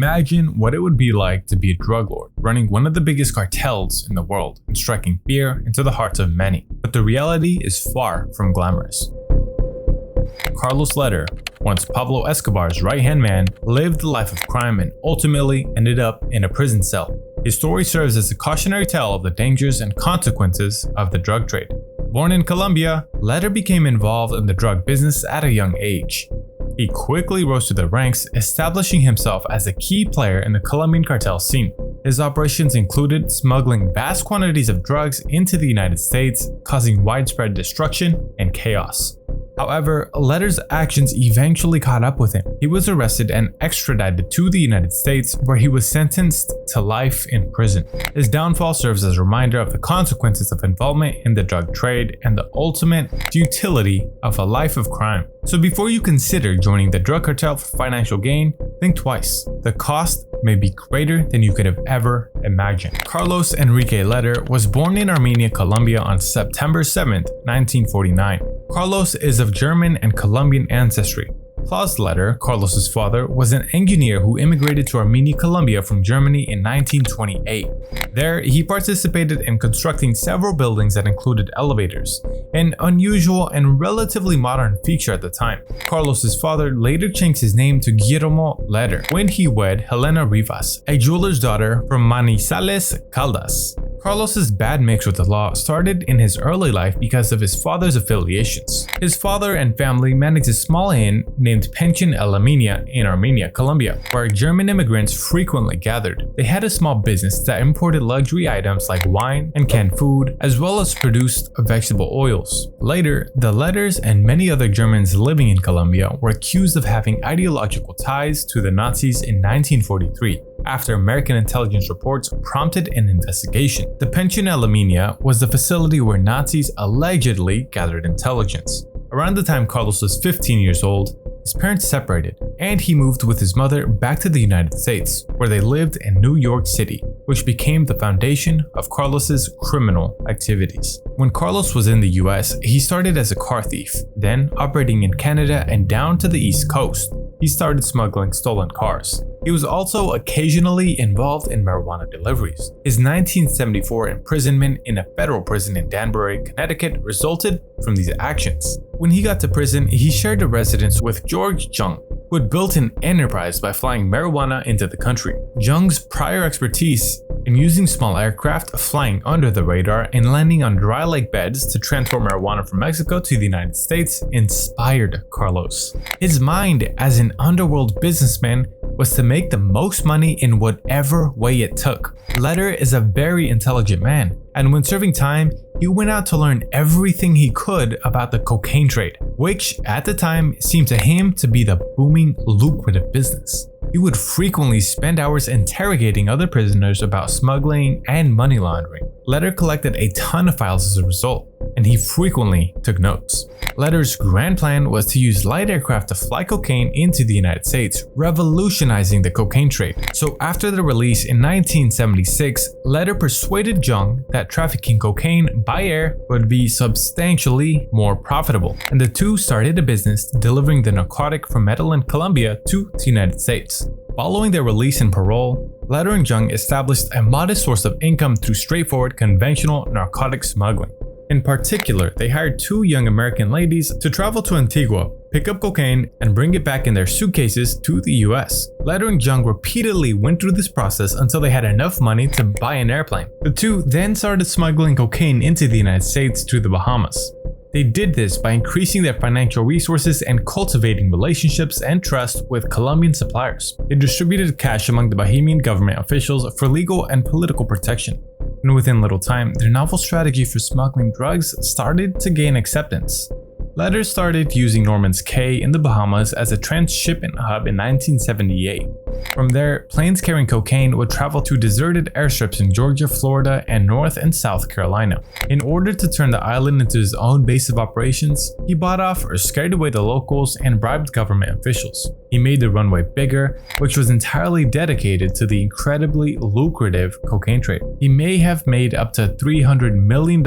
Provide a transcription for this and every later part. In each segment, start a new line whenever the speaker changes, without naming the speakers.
Imagine what it would be like to be a drug lord, running one of the biggest cartels in the world and striking fear into the hearts of many. But the reality is far from glamorous. Carlos Lehder, once Pablo Escobar's right-hand man, lived a life of crime and ultimately ended up in a prison cell. His story serves as a cautionary tale of the dangers and consequences of the drug trade. Born in Colombia, Lehder became involved in the drug business at a young age. He quickly rose to the ranks, establishing himself as a key player in the Colombian cartel scene. His operations included smuggling vast quantities of drugs into the United States, causing widespread destruction and chaos. However, Lehder's actions eventually caught up with him. He was arrested and extradited to the United States, where he was sentenced to life in prison. His downfall serves as a reminder of the consequences of involvement in the drug trade and the ultimate futility of a life of crime. So before you consider joining the drug cartel for financial gain, think twice. The cost may be greater than you could have ever imagined. Carlos Enrique Lehder was born in Armenia, Colombia on September 7, 1949. Carlos is of German and Colombian ancestry. Klaus Lehder, Carlos's father, was an engineer who immigrated to Armenia, Colombia from Germany in 1928. There, he participated in constructing several buildings that included elevators, an unusual and relatively modern feature at the time. Carlos's father later changed his name to Guillermo Lehder when he wed Helena Rivas, a jeweler's daughter from Manizales, Caldas. Carlos's bad mix with the law started in his early life because of his father's affiliations. His father and family managed a small inn named Pension El Armenia in Armenia, Colombia, where German immigrants frequently gathered. They had a small business that imported luxury items like wine and canned food, as well as produced vegetable oils. Later, the Lehders and many other Germans living in Colombia were accused of having ideological ties to the Nazis in 1943. After American intelligence reports prompted an investigation. The Pension El Armenia was the facility where Nazis allegedly gathered intelligence. Around the time Carlos was 15 years old, his parents separated, and he moved with his mother back to the United States, where they lived in New York City, which became the foundation of Carlos's criminal activities. When Carlos was in the US, he started as a car thief, then operating in Canada and down to the East Coast. He started smuggling stolen cars. He was also occasionally involved in marijuana deliveries. His 1974 imprisonment in a federal prison in Danbury, Connecticut resulted from these actions. When he got to prison, he shared a residence with George Jung, who had built an enterprise by flying marijuana into the country. Jung's prior expertise in using small aircraft, flying under the radar, and landing on dry lake beds to transport marijuana from Mexico to the United States inspired Carlos. His mind as an underworld businessman was to make the most money in whatever way it took. Lehder is a very intelligent man, and when serving time, he went out to learn everything he could about the cocaine trade, which at the time seemed to him to be the booming, lucrative business. He would frequently spend hours interrogating other prisoners about smuggling and money laundering. Lehder collected a ton of files as a result, and he frequently took notes. Lehder's grand plan was to use light aircraft to fly cocaine into the United States, revolutionizing the cocaine trade. So after the release in 1976, Lehder persuaded Jung that trafficking cocaine by air would be substantially more profitable, and the two started a business delivering the narcotic from Medellin, Colombia to the United States. Following their release and parole, Lehder and Jung established a modest source of income through straightforward conventional narcotic smuggling. In particular, they hired two young American ladies to travel to Antigua, pick up cocaine, and bring it back in their suitcases to the US. Lehder and Jung repeatedly went through this process until they had enough money to buy an airplane. The two then started smuggling cocaine into the United States to the Bahamas. They did this by increasing their financial resources and cultivating relationships and trust with Colombian suppliers. They distributed cash among the Bahamian government officials for legal and political protection. And within little time, their novel strategy for smuggling drugs started to gain acceptance. Lehder started using Norman's Cay in the Bahamas as a transshipment hub in 1978. From there, planes carrying cocaine would travel to deserted airstrips in Georgia, Florida, and North and South Carolina. In order to turn the island into his own base of operations, he bought off or scared away the locals and bribed government officials. He made the runway bigger, which was entirely dedicated to the incredibly lucrative cocaine trade. He may have made up to $300 million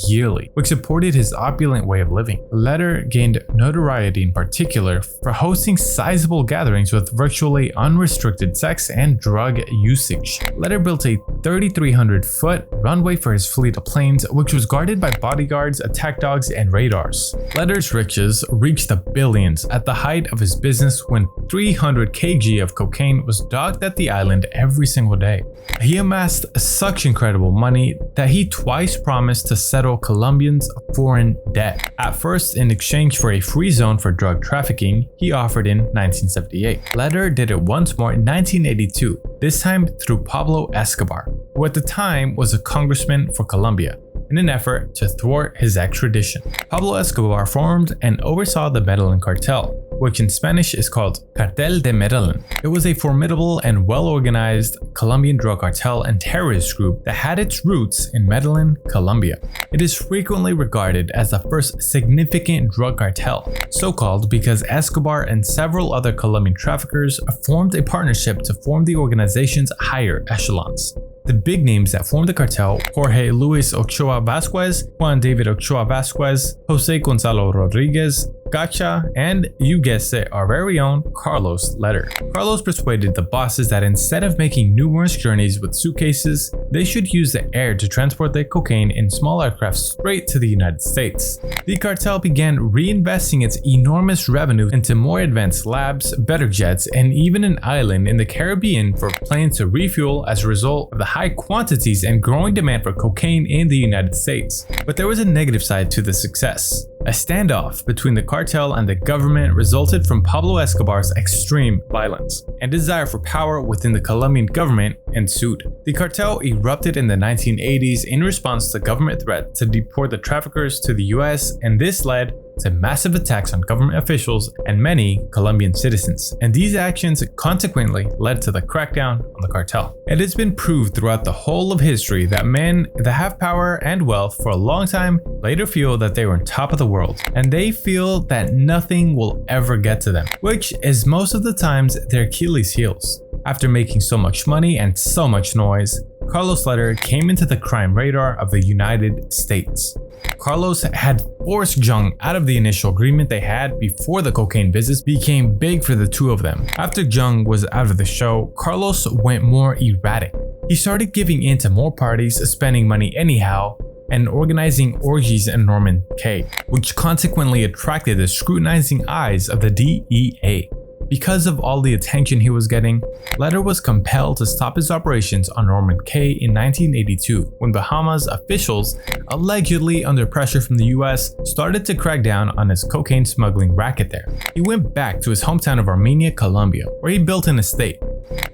yearly, which supported his opulent way of living. Lehder gained notoriety in particular for hosting sizable gatherings with virtually unrestricted restricted sex and drug usage. Lehder built a 3,300-foot runway for his fleet of planes, which was guarded by bodyguards, attack dogs, and radars. Lehder's riches reached the billions at the height of his business when 300 kg of cocaine was docked at the island every single day. He amassed such incredible money that he twice promised to settle Colombians' foreign debt. At first, in exchange for a free zone for drug trafficking, he offered in 1978. Lehder did it once more in 1982, this time through Pablo Escobar, who at the time was a congressman for Colombia, in an effort to thwart his extradition. Pablo Escobar formed and oversaw the Medellin cartel, which in Spanish is called Cartel de Medellin. It was a formidable and well-organized Colombian drug cartel and terrorist group that had its roots in Medellin, Colombia. It is frequently regarded as the first significant drug cartel, so called because Escobar and several other Colombian traffickers formed a partnership to form the organization's higher echelons. The big names that formed the cartel, Jorge Luis Ochoa Vasquez, Juan David Ochoa Vasquez, Jose Gonzalo Rodriguez, Gacha, and you guessed it, our very own Carlos Lehder. Carlos persuaded the bosses that instead of making numerous journeys with suitcases, they should use the air to transport the cocaine in small aircraft straight to the United States. The cartel began reinvesting its enormous revenue into more advanced labs, better jets, and even an island in the Caribbean for planes to refuel as a result of the high quantities and growing demand for cocaine in the United States. But there was a negative side to the success. A standoff between the cartel and the government resulted from Pablo Escobar's extreme violence, and desire for power within the Colombian government ensued. The cartel erupted in the 1980s in response to government threat to deport the traffickers to the US, and this led to massive attacks on government officials and many Colombian citizens, and these actions consequently led to the crackdown on the cartel. It has been proved throughout the whole of history that men that have power and wealth for a long time later feel that they were on top of the world, and they feel that nothing will ever get to them, which is most of the times their Achilles heels. After making so much money and so much noise, Carlos Lehder came into the crime radar of the United States. Carlos had forced Jung out of the initial agreement they had before the cocaine business became big for the two of them. After Jung was out of the show, Carlos went more erratic. He started giving in to more parties, spending money anyhow, and organizing orgies in Norman Cay, which consequently attracted the scrutinizing eyes of the DEA. Because of all the attention he was getting, Lehder was compelled to stop his operations on Norman Cay in 1982 when Bahamas officials, allegedly under pressure from the US, started to crack down on his cocaine smuggling racket there. He went back to his hometown of Armenia, Colombia, where he built an estate.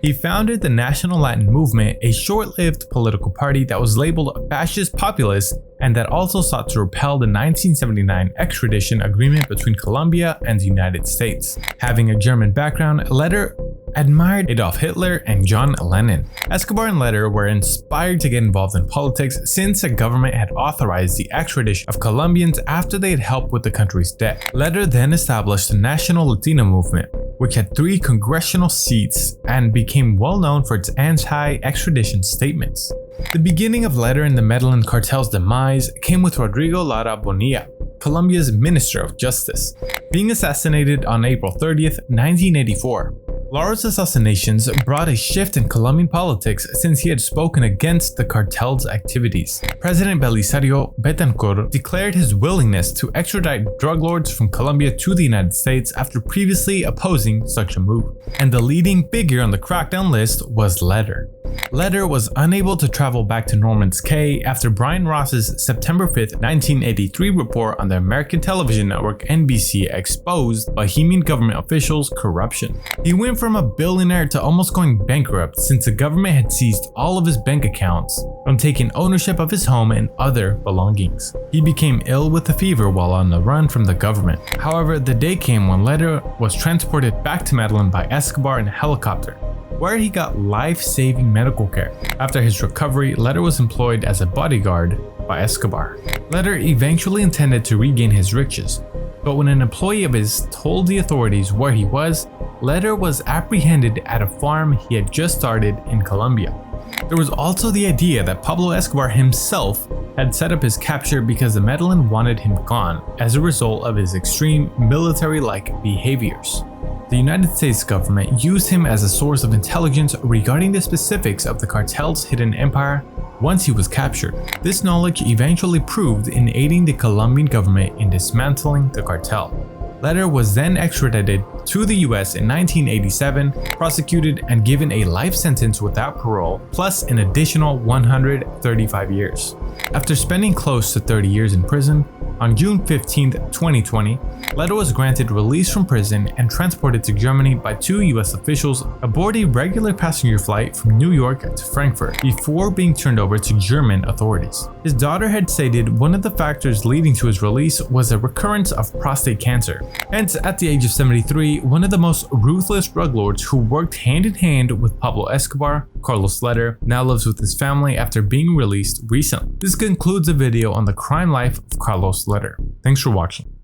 He founded the National Latin Movement, a short-lived political party that was labeled fascist populist and that also sought to repel the 1979 extradition agreement between Colombia and the United States. Having a German background, Lehder admired Adolf Hitler and John Lennon. Escobar and Lehder were inspired to get involved in politics since the government had authorized the extradition of Colombians after they had helped with the country's debt. Lehder then established the National Latino Movement, which had 3 congressional seats and became well known for its anti-extradition statements. The beginning of Lehder and the Medellin cartel's demise came with Rodrigo Lara Bonilla, Colombia's Minister of Justice, being assassinated on April 30th, 1984. Lara's assassinations brought a shift in Colombian politics since he had spoken against the cartel's activities. President Belisario Betancourt declared his willingness to extradite drug lords from Colombia to the United States after previously opposing such a move. And the leading figure on the crackdown list was Lehder. Lehder was unable to travel back to Norman's Cay after Brian Ross's September 5th, 1983 report on the American television network NBC exposed Bahamian government officials' corruption. He went from a billionaire to almost going bankrupt since the government had seized all of his bank accounts from taking ownership of his home and other belongings. He became ill with a fever while on the run from the government. However, the day came when Lehder was transported back to Medellin by Escobar in a helicopter, where he got life-saving medical care. After his recovery, Lehder was employed as a bodyguard by Escobar. Lehder eventually intended to regain his riches, but when an employee of his told the authorities where he was, Lehder was apprehended at a farm he had just started in Colombia. There was also the idea that Pablo Escobar himself had set up his capture because the Medellin wanted him gone as a result of his extreme military-like behaviors. The United States government used him as a source of intelligence regarding the specifics of the cartel's hidden empire once he was captured. This knowledge eventually proved in aiding the Colombian government in dismantling the cartel. Lehder was then extradited to the US in 1987, prosecuted and given a life sentence without parole, plus an additional 135 years. After spending close to 30 years in prison, on June 15, 2020, Lehder was granted release from prison and transported to Germany by 2 US officials aboard a regular passenger flight from New York to Frankfurt before being turned over to German authorities. His daughter had stated one of the factors leading to his release was a recurrence of prostate cancer. Hence, at the age of 73, one of the most ruthless drug lords who worked hand in hand with Pablo Escobar, Carlos Lehder, now lives with his family after being released recently. This concludes the video on the crime life of Carlos Lehder. Thanks for watching.